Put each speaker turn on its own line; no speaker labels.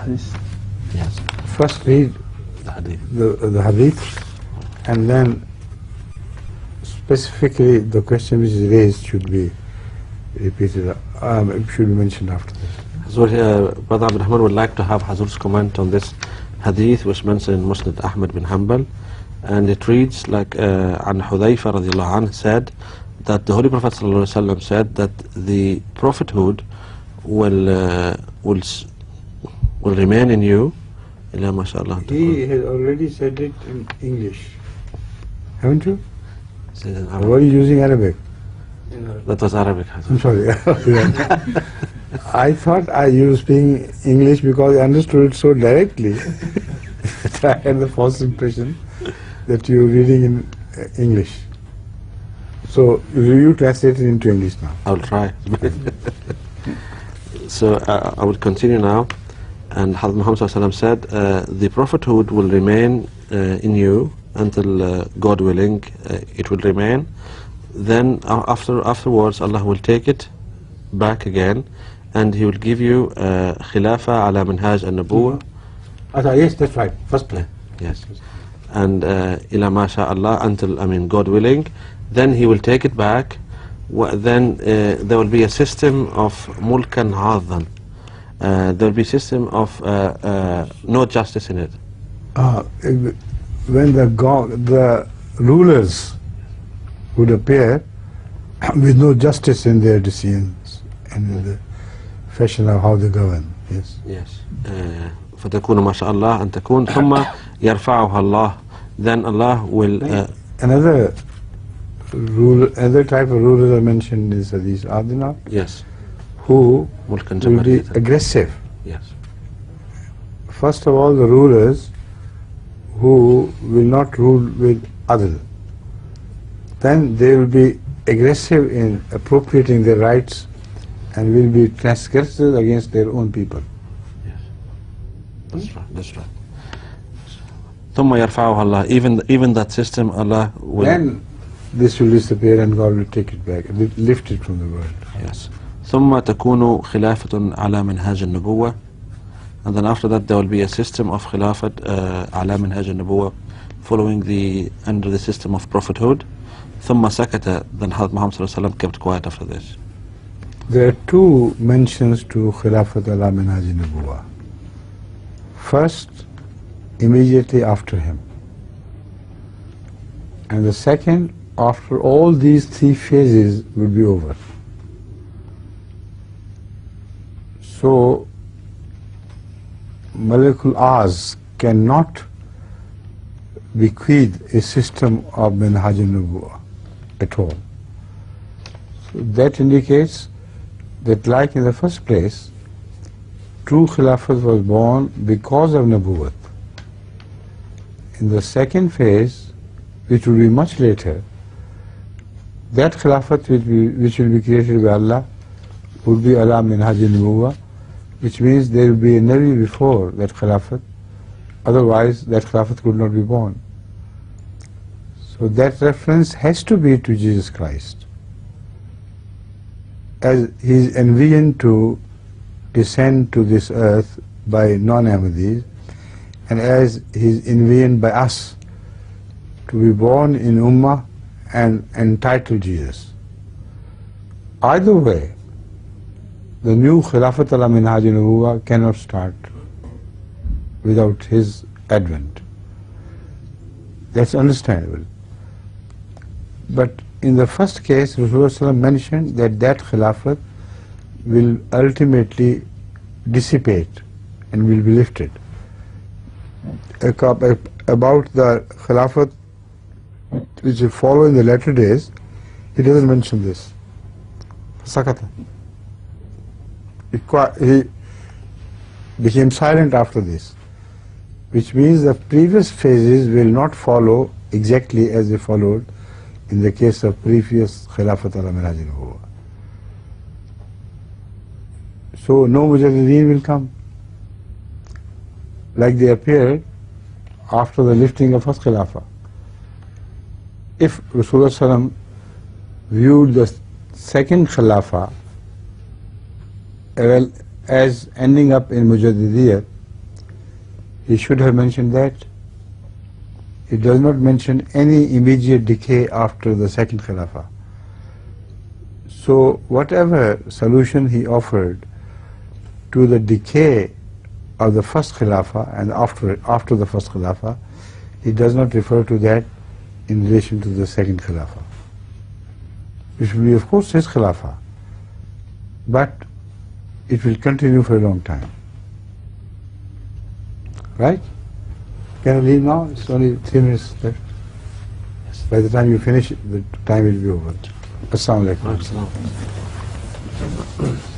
Hadith?
Yes.
First read the hadith, and then specifically the question which is raised should be repeated, should be mentioned after this.
So Brother Abdul Rahman would like to have Hazur's comment on this hadith which mentioned in Musnad Ahmad bin Hanbal, and it reads like An Hudayfa radiallahu anhu said that the Holy Prophet sallallahu alaihi wasallam said that the prophethood will remain in you. He
has already said it in English, haven't you?
Or
were you using Arabic?
That was Arabic.
I'm sorry. I thought you were speaking English because I understood it so directly that I had the false impression that you were reading in English. So you translate it into English now.
I will try. So I will continue now. And Hazrat Muhammad sallallahu alaihi wasallam said, the prophethood will remain in you until God willing it will remain. Then afterwards Allah will take it back again, and He will give you Khilafah ala minhaj an-nubuwah.
Yes, that's right. First time.
Yes. And ila ma sha Allah, until God willing, then He will take it back. Then there will be a system of mulkan adhan. There will be a system of no justice in it.
When the rulers would appear with no justice in their decisions and in the fashion of how they govern. Yes.
Yes. فَتَكُونُ مَا شَاءَ اللَّهُ أَن تَكُونُ ثُمَّ يَرْفَعُهَا اللَّهُ. Then Allah will...
Another type of rulers are mentioned in this hadith, are they not?
Yes.
Who will be aggressive.
Yes.
First of all, the rulers who will not rule with adl. Then they will be aggressive in appropriating their rights and will be transgressors against their own people.
Yes. That's right. That's right. ثُمَّ يَرْفَعُهَا اللَّهُ. Even that system, Allah will...
Then this will disappear and God will take it back, lift it from the world.
Yes. ثُمَّ تَكُونُ خِلَافَةٌ عَلَى مِنْهَاجِ النُّبُوَّةِ. And then after that there will be a system of Khilafat عَلَى مِنْهَاجِ النُّبُوَّةِ, following under the system of prophethood. ثُمَّ سَكَتَ. Then Hazrat Muhammad sallallahu alaihi wasallam kept quiet after this.
There are two mentions to Khilafat ala minhaj an-nubuwah. First, immediately after him, and the second, after all these three phases will be over. So, Malikul Az cannot bequeath a system of minhaj an-nubuwah at all. So that indicates that, like in the first place, true Khilafat was born because of Nabuwat. In the second phase, which will be much later, that Khilafat which will be created by Allah would be ala minhaj an-nubuwah, which means there will be a Nabi before that Khilafat, otherwise that Khilafat could not be born. So that reference has to be to Jesus Christ, as He is envisioned to descend to this earth by non-Ahmadis, and as He is envisioned by us to be born in Ummah and entitled Jesus. Either way, the new Khilafat ala minhaj an-nubuwah cannot start without His advent. That's understandable. But in the first case, Rasulullah mentioned that Khilafat will ultimately dissipate and will be lifted. About the Khilafat which will follow in the latter days, he doesn't mention this. Sakata. He became silent after this, which means the previous phases will not follow exactly as they followed in the case of previous Khilafat ala minhaj an-nubuwah. So no Mujaddideen will come, like they appeared after the lifting of first Khilafah. If Rasulullah viewed the second Khilafah as ending up in Mujaddidiyya, He should have mentioned that. It does not mention any immediate decay after the second Khilafah. So whatever solution he offered to the decay of the first Khilafah and after the first Khilafah, he does not refer to that in relation to the second Khilafah. It will be, of course, his Khilafah, but it will continue for a long time. Right? Can I leave now? It's only 3 minutes left.
Yes.
By the time you finish, the time will be over. Assalamu alaikum.
Assalamu alaikum.